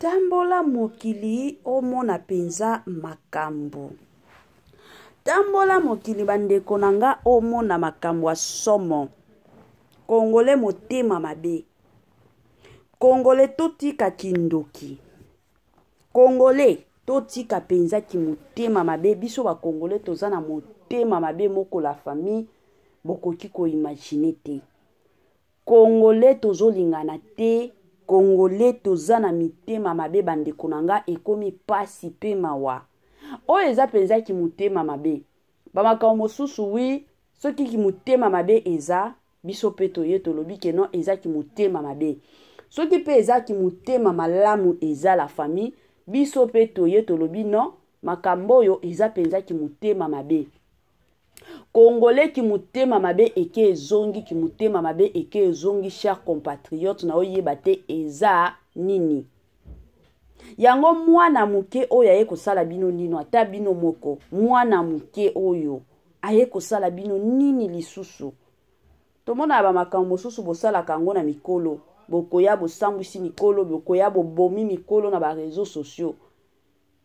Tambola mokili omona penza makambo. Tambola mokili bandeko nanga omona makambo ya somo. Kongole motema mabe. Kongole totika kindoki. Kongole totika penza ki motema mabe. Biso ba kongole tozana motema mabe moko la famille. Bokoki ko imagine te. Kongole tozolingana te. Kongole tozana mitema mabe bandeko nanga ekomi pasi pe mawa. Oyo eza penza ki motema mabe. Bamaka mosusu wi soki ki motema mabe eza biso pe toye tolobi ke non eza ki motema mabe. Soki pe eza ki motema malamu eza la famille biso pe toye tolobi non makambo oyo eza penza ki motema mabe. Kongole ki motema mabe eke ezongi ki motema mabe eke ezongi chers compatriotes na oyeba te eza nini. Yango mwana muke oyo aye kosala bino nino ata bino moko. Mwana muke oyo aye kosala bino nini lisusu. Tomona ba makambo mosusu bosala kango na mikolo. Bokoya bosambwisi mikolo, bokoya bobomi mikolo na ba réseaux sociaux.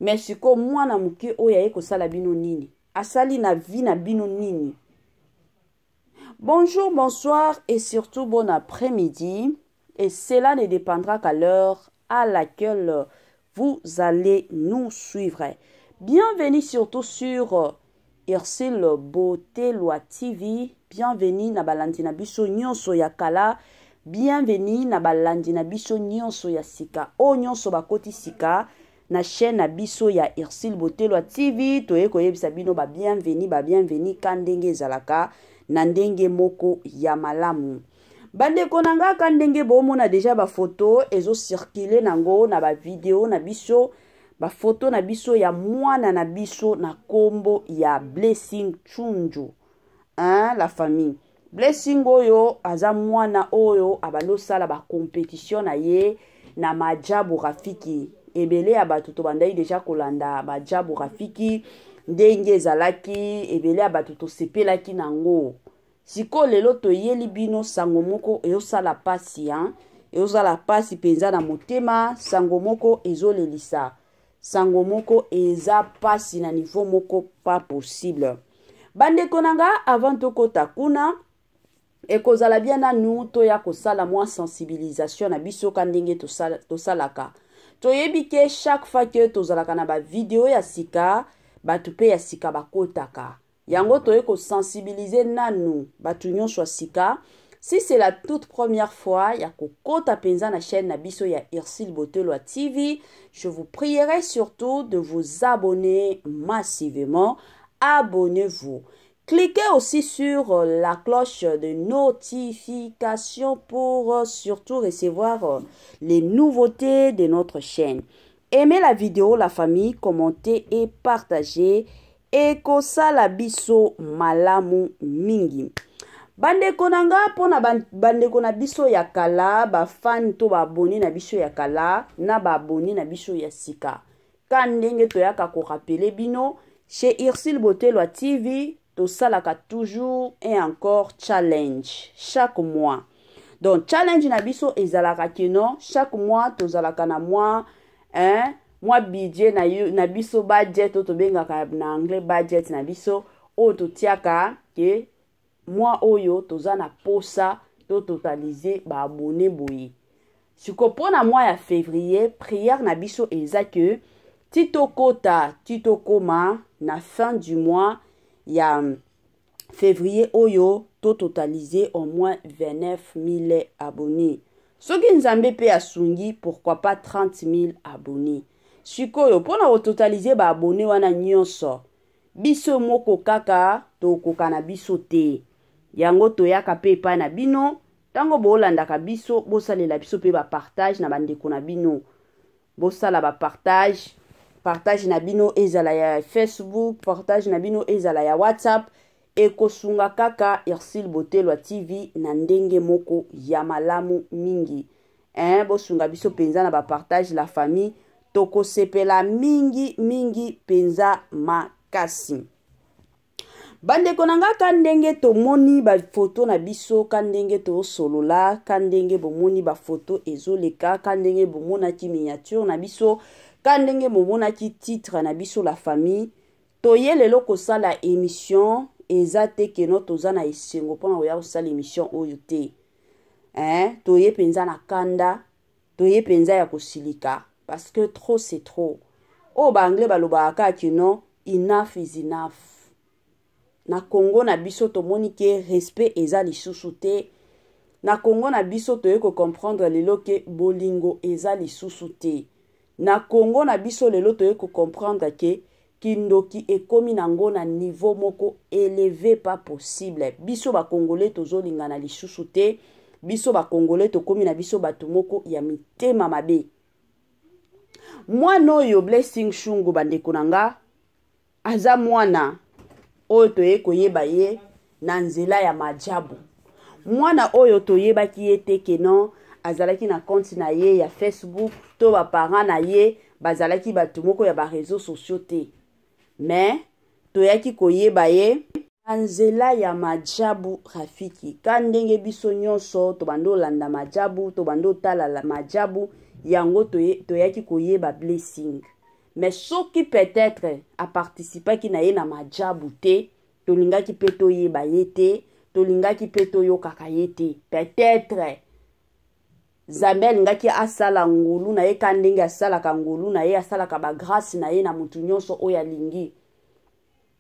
Mais siko mwana muke oyo aye kosala bino nini. Asali na vie na bino nini. Bonjour, bonsoir et surtout bon après-midi. Et cela ne dépendra qu'à l'heure à laquelle vous allez nous suivre. Bienvenue surtout sur Ursule Botelwa TV. Bienvenue na balandi na biso nyonso ya kala. Bienvenue na balandi na biso nyonso ya sika. O nyonso bakoti sika. Na chaîne na biso ya Ursule Botelwa TV. Toye koyebisa bino ba bienvenue kandenge zalaka. Nandenge moko ya malamu. Bandeko nanga kandenge bomona deja ba photo ezo circuler nango na ba video na biso. Ba photo na biso ya mwana na biso na kombo ya Blessing Chunju. La famille. Blessing oyo aza mwana oyo abalo sala ba compétition na ye na majabu rafiki. Ebele ya batu to bandai deja kolanda majabu rafiki. Ndenge ezalaki ebele ya batu to sepelaki nango. Siko lelo to yeli bino sango moko ezosala pasi ezosala pasi penza na motema sango moko ezolelisa. Sango moko eza pasi na niveau moko pas possible. Bandeko nanga avant tokota kuna ekozala bien na nous to ya kosala mwa sensibilisation na biso kandenge to salaka. Toyebi ke chaque fois que tozalaka na ba video ya sika batu pe ya sika bakotaka. Yango toye ko sensibiliser nanu batu nyonso ya sika. Si c'est la toute première fois ya kokota penza na chaîne na biso ya Ursule Botelwa TV, je vous prierai surtout de vous abonner massivement. Abonnez-vous. Cliquez aussi sur la cloche de notification pour surtout recevoir les nouveautés de notre chaîne. Aimez la vidéo, la famille, commentez et partagez. Ekosala biso malamu mingi. Bandeko nanga pona bandeko na biso ya kala, ba fan to ba abonné na biso ya kala, na ba abonné na biso ya sika. Kandenge to yaka ko rappeler bino, chez Ursule Botelwa TV, to salaka toujours et encore challenge chaque mois. Donc challenge na biso ezalaka keno chaque mois to zalaka na mois moi budget na biso budget to bengaka na anglais budget na biso o to tiaka ke moi oyo tozana posa to totaliser ba abonné boyi. Siko pona mois ya février prière na biso eza que titokoma na fin du mois ya février oyo to totaliser au moins 29 000 abonnés. Soki nzambe pe asungi pourquoi pas 30 000 abonnés. Sikoyo pona o totaliser ba abonné wana nyonso. Biso moko kaka to kokana biso te. Yango to yaka pe pa na bino. Tango bolandaka biso bosalela biso pe ba partage na bandeko na bino. Bosala ba partage. Partage na bino ezala ya Facebook. Partage na bino ezala ya WhatsApp. Ekosunga kaka Ursule Botelwa TV na ndenge moko ya malamu mingi. Bosunga biso penza na ba partage la famille. Toko sepela mingi penza makasi. Bandeko nanga kandenge to moni ba photo na biso kandenge to solola kandenge bomoni ba photo ezoleka kandenge bomona ki miniature na biso kandenge bomona ki titre na biso la famille toye lelo kosala émission ezate keno toza na esengo pona oya kosala émission oyo te toye penza na kanda toye penza ya kosilika parce que trop c'est trop o ba anglais balobaka keno enough is enough. Na Congo na biso to moni ke respect eza lisusu te. Na Congo na biso to yeko comprendre lelo ke bolingo eza lisusu te. Na Congo na biso lelo to yeko comprendre ke kindoki ekomi nango na niveau moko élevé pas possible. Biso ba Congolais tozolinga na lisusu te. Biso ba Congolais to komi na biso batu moko ya mitema mabe. Mwana oyo Blessing Shungu bandeko nanga aza mwana oyo toye koyeba ye na nzela ya majabu. Mwana oyo toyeba ki ye te keno azalaki na compte na ye ya Facebook to ba parents na ye bazalaki batu moko ya ba réseaux sociaux te. Mais toyaki koyeba ye na nzela ya majabu rafiki. Kandenge biso nyonso to bando landa majabu to bando tala la majabu yango toyaki koyeba Blessing. Mais soki peut-être a participé ki na ye na majabu te, tolingaki pe toyeba ye te, tolingaki pe toyokaka ye te. Peut-être Zamel ngaki asala ngulu na ye kandenge asala kangulu na ye asala ka ba grâce na ye na mutu nyonso oya lingi.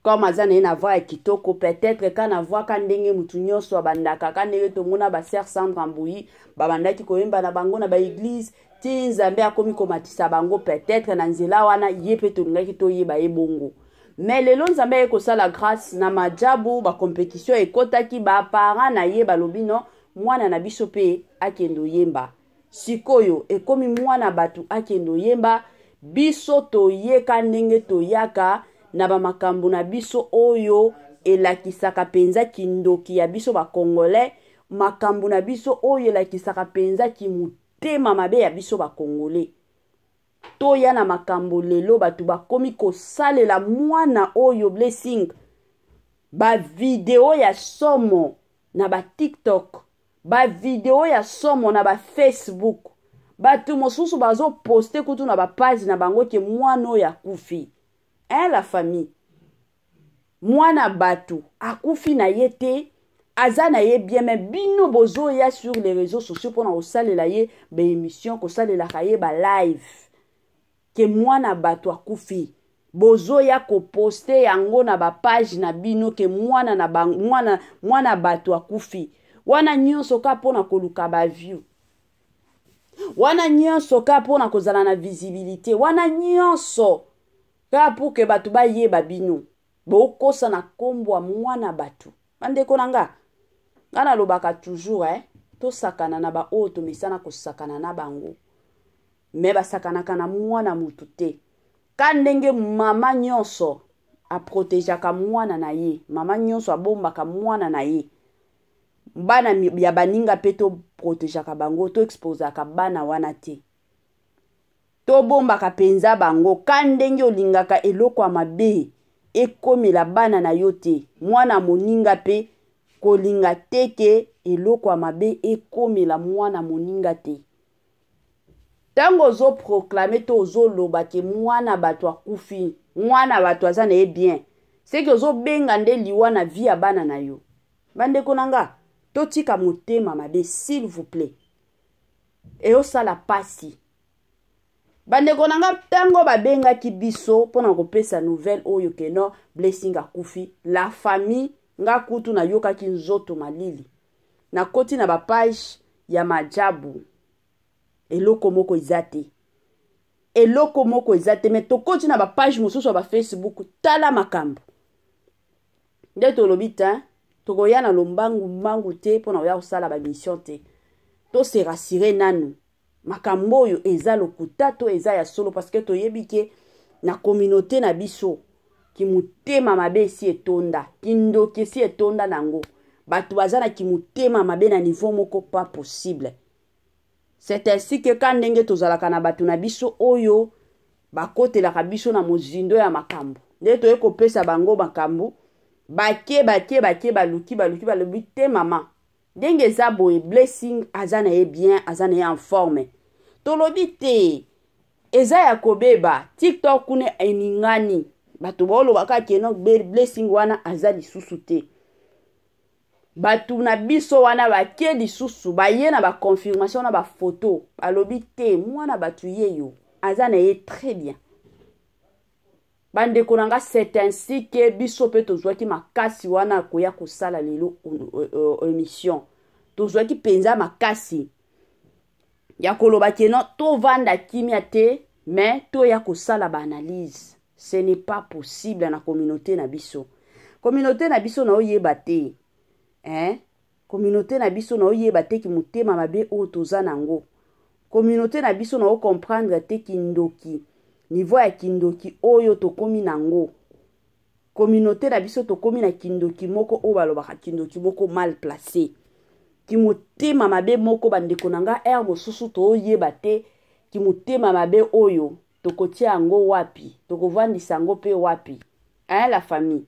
Comme azana ye na voix kitoko peut-être kana voix kandenge mutu nyonso abandaka kandenge to mona ba sœur Sandra Mbouyi babandaki koyemba na bango na ba église. Ti Nzambe akomi komatisa bango peut-être na nzela wana ye pe tolingaki toyeba ye bongo. Mais lelo Nzambe ekosala grâce na majabu ba compétition ekotaki ba parents na ye balobi no mwana na biso pe akendo yemba. Sikoyo ekomi mwana batu akendo yemba biso toyeka ndenge toyaka na ba makambo na biso oyo elakisaka penza kindoki ya biso ba Congolais makambo na biso oyo elakisaka penza tema mabe ya biso ba Congolais. Toya na makambo lelo batu bakomi kosalela mwana oyo Blessing. Ba video ya somo na ba TikTok. Ba video ya somo na ba Facebook. Batu mosusu bazo poster kutu na ba page na bango ke mwana oyo akufi. La famille. Mwana batu akufi na yete. Azana ye bien mais bino bozo ya sur les réseaux sociaux pour na osalela ye ba émission ko salela kaye ba live ke mwana bato akufi bozo ya ko poster yango na ba page na bino ke mwana na mwana bato akufi wana nyonso ka pona koluka ba view wana nyonso ka pona kozala na visibilité wana nyonso ka pour ke bato ba yeba bino bokosa na kombo mwana bato bandeko nanga ngana lobaka toujours to sakana na ba oto misana ko sakana na bango me ba sakana kana mwana mutu te kandenge mama nyonso a protéger ka mwana na ye mama nyonso a bomba ka mwana na ye bana ya baninga pe to protéger ka bango to exposer ka bana wana te to bomba ka penza bango kandenge olingaka eloko ya mabe ekomela bana na yo te mwana moninga pe kolinga teke eloko ya mabe ekomela mwana moninga te tango zo proclamer to zo loba ke mwana bato akufi mwana bato aza na ye bien c'est que zo benga nde liwa na vie ya bana na yo bandeko nanga to tika motema mabe s'il vous plaît e osala pasi bandeko nanga tango babenga ki biso pona kopesa nouvelle oyo keno Blessing akufi la famille nga kutu na yoka ki nzoto malili na koti na ba page ya majabu eloko moko izate me to koti na ba page mosusu ba Facebook tala makambo nde to lobita to goya na lombangu mangu te pona oya kosala ba mission te to se rassurer nanu makambo oyo eza lokuta to eza ya solo parce que to yebike na communauté na biso ki mutema mabe si etonda kindoki si etonda nango batu bazana ki mutema mabe na niveau moko pas possible. C'est ainsi que quand ndenge tozalaka na batu na biso oyo bakotelaka biso na mozindo ya makambo nde toye kopesa bango makambo bake baluki balobi te mama ndenge eza boye blessing aza na ye bien aza na ye en forme tolobi te eza ya kobeba TikTok kuna eningani bato baolobaka keno blessing wana aza lisusu te bato na biso wana bake lisusu baye na baconfirmation na bafoto balobi te mwana bato ye yo aza na ye très bien bandeko nanga c'est ainsi que biso pe tozwaki makasi wana koya kosala lelo émission tozwaki penza makasi ya koloba keno tovanda kimia te mais toya kosala ba analyse ce n'est pas possible na communauté na biso na oyeba te communauté na biso na oyeba te ki mutema mabe o toza nango communauté na biso na o comprendre te kindoki niveau ya kindoki oyo tokomi nango communauté na biso tokomi na kindoki moko o balobaka kindoki moko mal placé ki mutema mabe moko bandeko nanga mosusu to oyeba te ki mutema mabe oyo tokotia yango wapi tokovandisa yango pe wapi la famille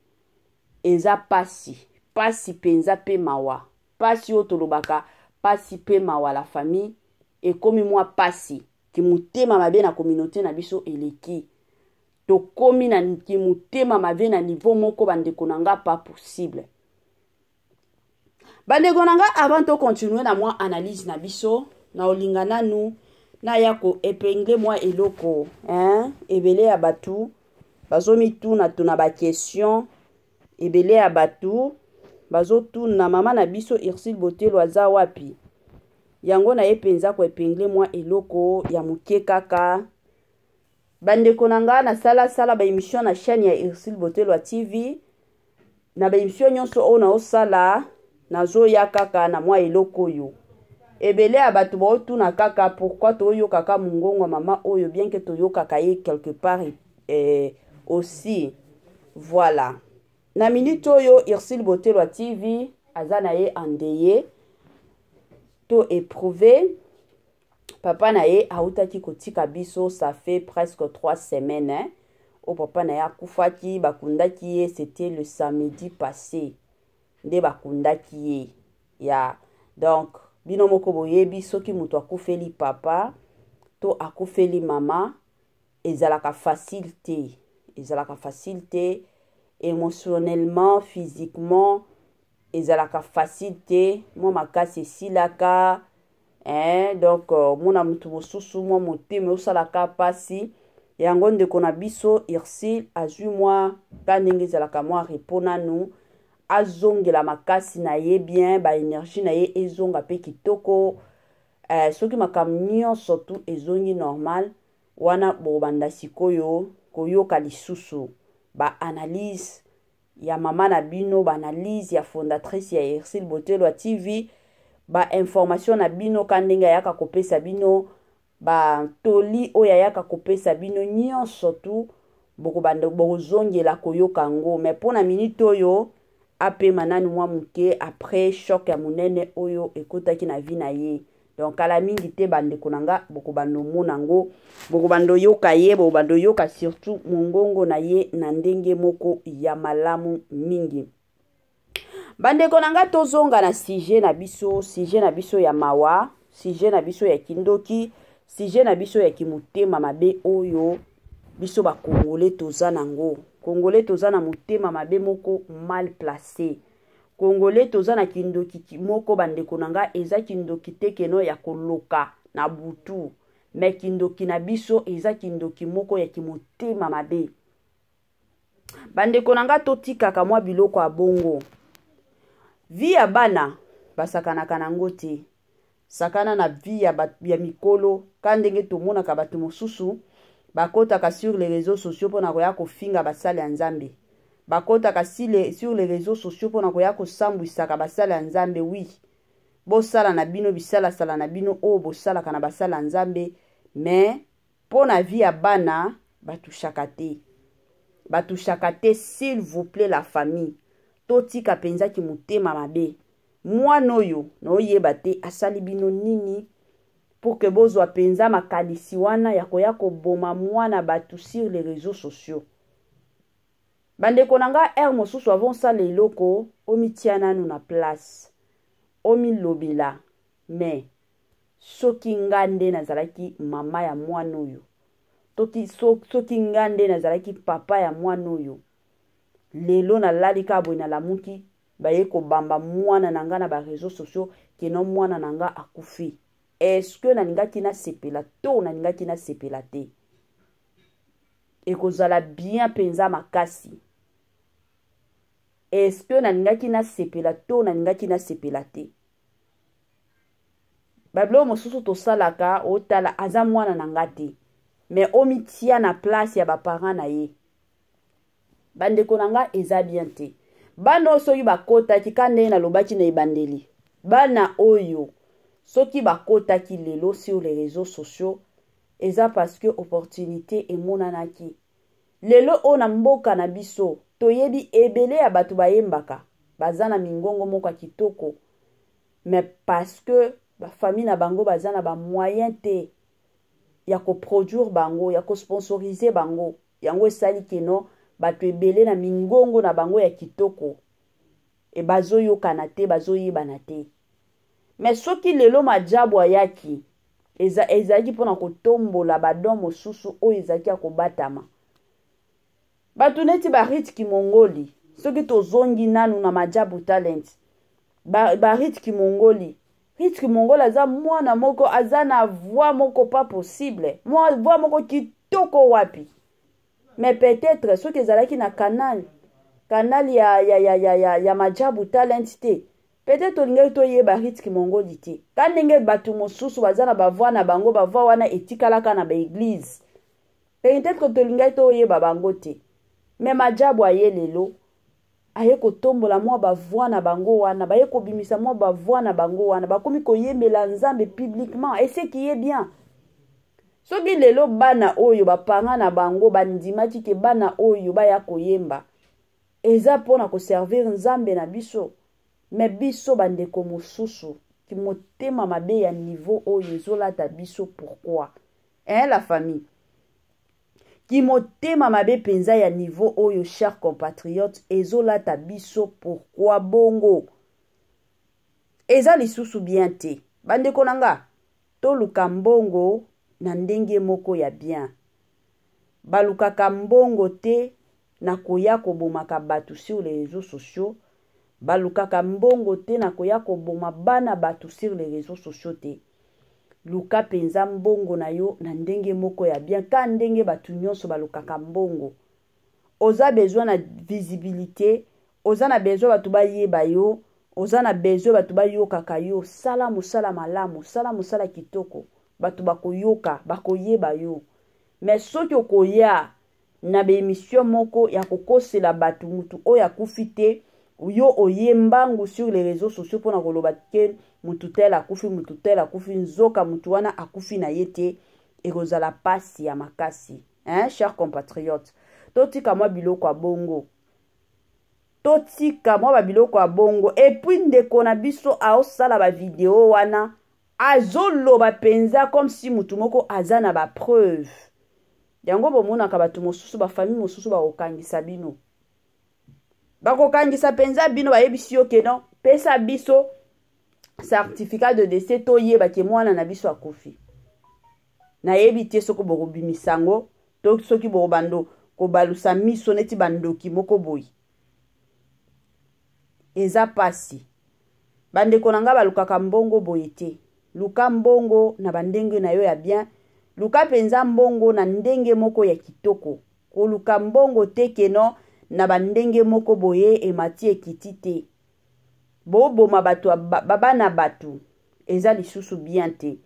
eza pasi penza pe mawa pasi o tolobaka pasi pe mawa la famille ekomi mwa pasi ki mutema mabe na communauté na biso eleki tokomi na ki mutema mabe na niveau moko bandeko nanga pas possible bandeko nanga avant to continuer na mwa analyse na biso na olingana nu na yako épingler mwa eloko ebele ya batu bazomi tuna ba question ebele ya batu bazotuna mama na biso Ursule Botelo aza wapi yango na ye penza ko épingler mwa eloko ya muke kaka bandeko nanga na sala ba émission na chaîne ya Ursule Botelo TV na ba émission nyonso ona osala nazo ya kaka na mwa eloko yo ebele ya batu baotuna kaka pourquoi toyo kaka mungongo mama oyo bien que toyo kaka ye quelque part aussi voilà na minute oyo Ursule Botelo TV azana ye andeye to éprouvé papa na ye autaki kotika biso ça fait presque 3 semaines o papa na ye akufaki bakundaki ye c'était le samedi passé nde bakundaki ye ya donc bino moko boyebi soki mutu akufeli papa to akufeli mama ezalaka facile te émotionnellement physiquement ezalaka facile te mwa makasi esilaka donc mona mutu mosusu mwa motema osalaka pasi yango ndeko na biso Ursule azwi mwa ka ndenge ezalaka mwa repos nanu azongela makasi na ye bien ba énergie na ye ezonga pe kitoko soki makambo nyonso tu ezongi normal wana bobanda sikoyo koyoka lisusu ba analyse ya mama na bino ba analyse ya fondatrice ya Ursule Botelo TV ba information na bino kandenge yaka kopesa bino ba toli oya yaka kopesa bino nyonso tu bokobanda bozongela koyoka ngo mais pona minute oyo ape manani mwa muke après choc ya munene oyo ekotaki na vie na ye donc ala mingi te bandeko nanga bokobando mona ngo bokobando yoka ye bokobando yoka surtout mongongo na ye na ndenge moko ya malamu mingi bandeko nanga tozonga na sujet na biso ya mawa sujet na biso ya kindoki sujet na biso ya kimutema mabe oyo biso ba Congolais toza nango Congolais toza na mutema mabe moko mal placé Congolais toza na kindoki moko bandeko nanga eza kindoki tekeno ya koloka na butu mais kindoki na biso eza kindoki moko ya kimutema mabe bandeko nanga totikaka mwa biloko ya bongo vie ya bana basakanaka nango te sakana na vie ya mikolo kandenge tomonaka bato mosusu bakotaka sur les réseaux sociaux pona koya kofinga basala ya nzambe bakotaka sur les réseaux sociaux pona koya kosambwisaka basala ya nzambe oui bosala na bino bisala sala na bino o bosalaka na basala ya nzambe mais pona vie ya bana batushaka te s'il vous plaît la famille totika penza ki mutema mabe mwana oyo na oyeba te asali bino nini pour que bozwa penza makalisi wana ya koya koboma mwana batu sur les réseaux sociaux bandeko na nga er mosusu avonsala eloko omitia nanu na place omilobela me soki nga nde nazalaki mama ya mwana oyo soki nga nde nazalaki papa ya mwana oyo lelo nalali kaka boye nalamuki baye kobamba mwana na nga na bareseau sociaux keno mwana na nga akufi. Eske nalingaki nasepela to nalingaki nasepela te? Ekozala bien penza makasi. Eske nalingaki nasepela to nalingaki nasepela te? Bablo mosusu tosalaka otala aza mwana na nga te, me omitia na place ya baparent na ye. Bandeko na nga eza bien te. Bana oyo soki bakotaki kande nalobaki na ebandeli, bana oyo soki bakotaki lelo sur les réseaux sociaux eza parce que opportunité emonanaki. Lelo o na mboka na biso toyebi ebele ya bato bayembaka baza na mingongo moko kitoko, mais parce que ba famille na bango baza na ba moyen te ya ko produire bango, ya ko sponsoriser bango, yango esali keno bato ebele na mingongo na bango ya kitoko e bazoyokana te, bazoyebana te. Mais soki lelo majabu ayaki ezalaki mpona kotombola badon mosusu oyo ezalaki ya kobatama. Bato neti barit kimongoli soki tozongi nanu na majabu talent barit kimongoli. Rit kimongoli aza mwana moko aza na voix moko pas possible, voix moko kitoko wapi. Mais peut-être soki ezalaki na canal ya majabu talent te, peut-être olingaki toyeba Rit kimongoli te. Kandenge bato mosusu baza na bavoix na bango, bavoix wana etikalaka na baeglise, peut-être tolingaki toyeba bango te. Mais majabu aye lelo aye kotombola mwa bavoix na bango wana, baye kobimisa mwa bavoix na bango wana, bakomi koyembela Nzambe publiquement, et ce qui est bien. Soki lelo bana oyo bapanga na bango bandimaki ke bana oyo baya koyemba eza pona ko servir Nzambe na biso, mais biso bandeko mosusu ki motema mabe ya niveau oyo ezolata biso. Pourquoi? La famille ki motema mabe penza ya niveau oyo, chers compatriotes, ezolata biso. Pourquoi bongo? Eza lisusu bien te. Bandeko nanga toluka mbongo na ndenge moko ya bien. Balukaka mbongo te na koya kobomaka batu sur les réseaux sociaux. Balukaka mbongo te na koya koboma bana batu sur les réseaux sociaux te. Luka penza mbongo na yo na ndenge moko ya bien. Ka ndenge batu nyonso balukaka mbongo. Oza besoin na visibilité, oza na besoin batu bayeba yo, oza na besoin batu bayokaka yo. Sala mosala malamu, sala mosala kitoko, batu bakoyoka, bakoyeba yo. Mais soki okoya na be émission moko ya kokosela batu mutu oyo akufi te, yo oyembangu sur les réseaux sociaux pona koloba ke mutu tel akufi, nzoka mutu wana akufi na yete, ekozala pasi ya makasi. Chers compatriotes, totika mwa biloko ya bongo. Totika mwa biloko ya bongo. Et puis ndeko na biso aosala ba video wana azoloba penza comme si mutu moko aza na ba preuve. Yango bomonaka bato mosusu ba famille mosusu ba okangisa bino. Bakokangisa penza bino bayebisi yo keno pesa biso certificat de décès to yeba ke mwana na biso akufi. Na yebi te soko bokobimisango to soki bokobando kobalusa miso neti bandoki moko boyi. Eza pasi. Bandeko nanga balukaka mbongo boye te. Luka mbongo na bandenge na yo ya bien. Luka penza mbongo na ndenge moko ya kitoko. Ko luka mbongo te keno na bandenge moko boye emati ekiti te. Boboma batu baba na batu eza lisusu bien te.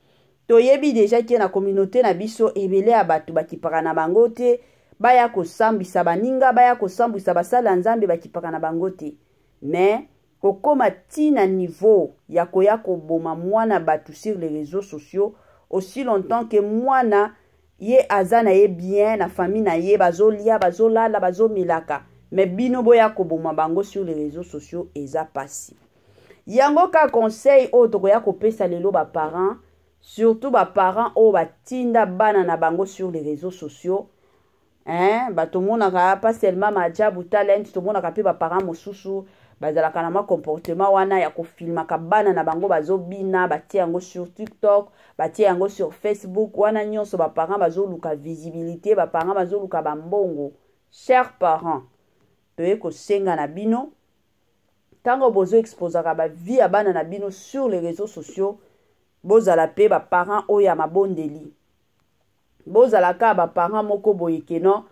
Toyebi deja ki na communauté na biso ebele ya batu bakipaka na bango te, baya kosambisa baninga, baya kosambisa basala Nzambe bakipaka na bango te. Mais kokoma tina niveau ya koya koboma mwana batu sur les réseaux sociaux aussi longtemps que mwana ye azana ye bien na famille na ye bazolia bazolala bazomilaka, mais bino boya koboma bango sur les réseaux sociaux eza pasi. Yango ka conseil o tokoya kopesa lelo ba parents, surtout ba parents o batinda bana na bango sur les réseaux sociaux, tomonaka pas seulement majabu talent, tomonaka pe ba parents mosusu bazalaka na ma comportement wana ya kofilmaka bana na bango bazobina batie yango sur TikTok, batie yango sur Facebook, wana nyonso ba parents bazoluka visibilité, ba parents bazoluka bambongo. Chers parents, toye kosenga na bino tango bozo exposaka ba vie ya bana na bino sur les réseaux sociaux, bozala pe ba parents oyo ya mabondeli. Bozala ka ba parents moko boyeke non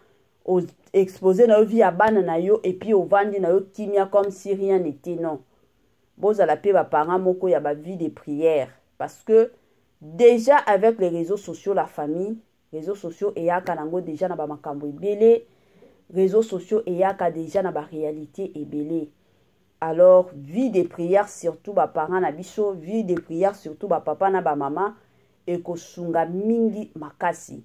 o exposer na vie ya bana na yo et puis ovandi na yo timia comme si rien n'était, non. Bozala pe ba parents moko ya ba vie de prière, parce que déjà avec les réseaux sociaux, la famille, réseaux sociaux eyaka nango déjà na ba makambo ebele, réseaux sociaux eyaka déjà na ba réalité ebele. Alors vie de prière surtout ba parents na biso, vie de prière surtout ba papa na ba mama ekosunga mingi makasi.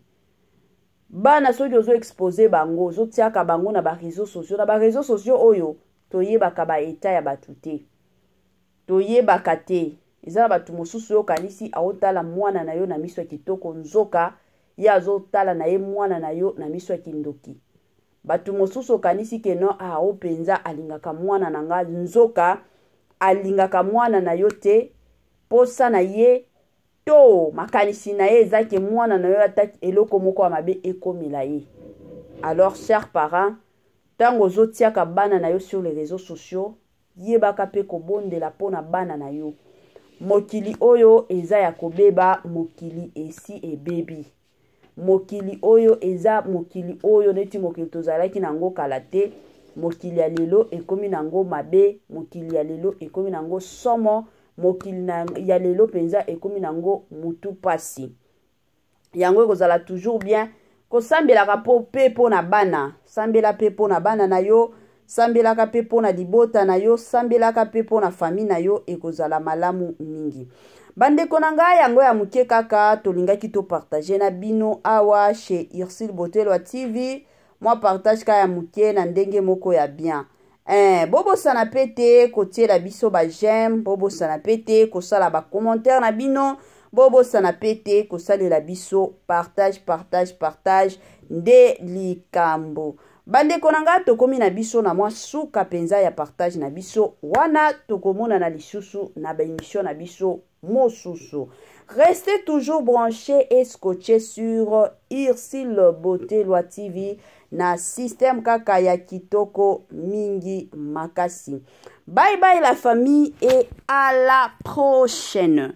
Bana soki ozo expose bango, ozo tiaka bango na ba réseaux sociaux, na ba réseaux sociaux oyo toyebaka ba eta ya batu te, toyebaka te. Eza batu mosusu yo kanisi aotala mwana na yo na miso ya kitoko nzoka, ye azotala na ye mwana na yo na miso ya kindoki. Batu mosusu kanisi ke no openza alingaka mwana na nga nzoka, alingaka mwana na yo te, posa na ye to makanisi na ye ezake mwana na yo ataki eloko moko ya mabe ekomela ye. Alors chers parents, tango zotiaka bana na yo sur les réseaux sociaux, yebaka pe kobondela pona bana na yo. Mokili oyo eza ya kobeba, mokili esi ebebi. Mokili oyo eza mokili oyo neti mokili tozalaki nango kala te. Mokili ya lelo ekomi nango mabe, mokili ya lelo ekomi nango somo, mokili ya lelo penza ekomi nango mutu pasi. Yango ekozala toujours bien kosambelaka pe pona bana, sambela pe pona bana na yo, sambelaka pe pona libota na yo, sambelaka pe pona famille na yo, ekozala malamu mingi. Bandeko na ngai yango ya muke kaka tolingaki to partager na bino awa chez Ursule Botelwa TV. Moi partage ka ya muke na ndenge moko ya bien. Bobo sana pete kotie la biso ba j'aime, bobo sana pete kosala ba commentaire na bino, bobo sana pete kosala la biso partage nde likambo. Bandeko na ngai tokomi na biso na mwa suka penza ya partage na biso wana tokomona na lisusu na ba émission na biso mosusu. Restez toujours branchés et scotchés sur Ursule Botelwa TV na système kaka ya kitoko mingi makasi. Bye bye la famille et à la prochaine.